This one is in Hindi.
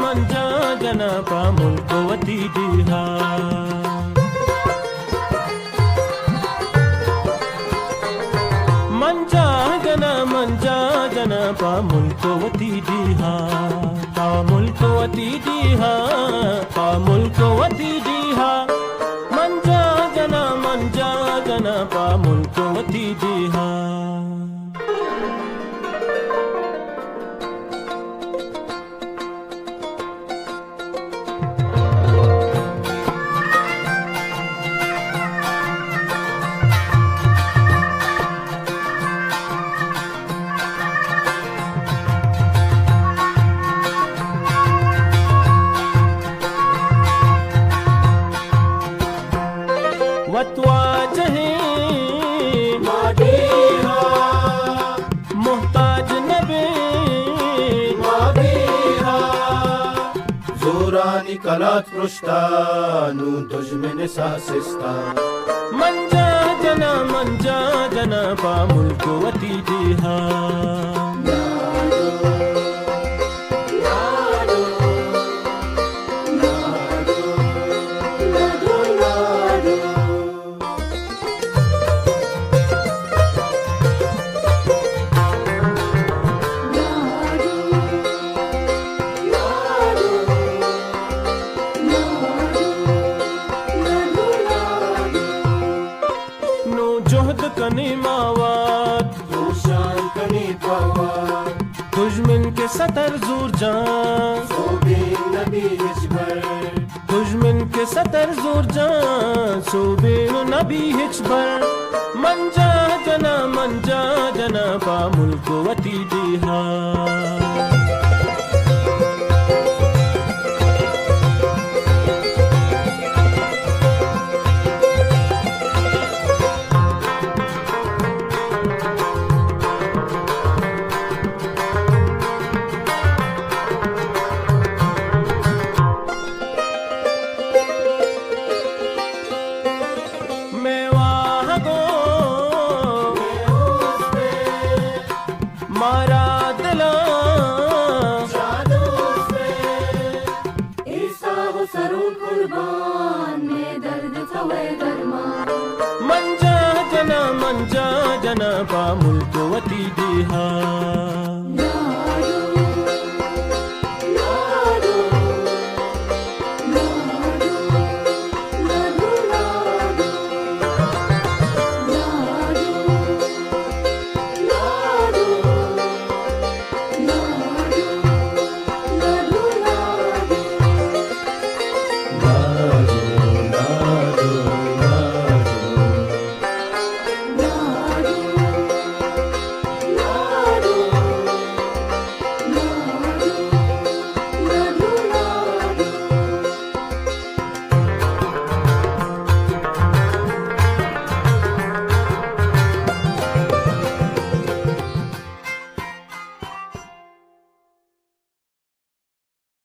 ಮಂಜಾ ಜನ ಪಾಮುಲ್ಕೋವತಿ ದಿಹಾ ಮಂಜಾ ಜನ ಪಾಮುಲ್ಕೋವತಿ ದಿಹಾ ಪಾಮುಲ್ಕೋವತಿ ದಿಹಾ ಪಾಮುಲ್ಕೋವತಿ ದಿಹಾ ಮಂಜಾ ಜನ ಪಾಮುಲ್ಕೋವತಿ ದಿಹಾ वतवाजहे मादीहा मोहताज नबी मादीहा जोरानी कलात पृष्ठानु दुश्मन सासिस्ता मंजा जना पामुल्कोवती दिहा जोहद कनी मावात शान कनी पावात दुश्मन के सतर जोर जान सोबे नबी हिजबर दुश्मन के सतर जोर जान सोबे नबी हिजबर मंजा जना पामुल्कोवती दिहा मारा दिला जादू से ईसा हो सरून कुर्बान में दर्द थवे दरमान मंजा जना पामुल्कोवती दिहा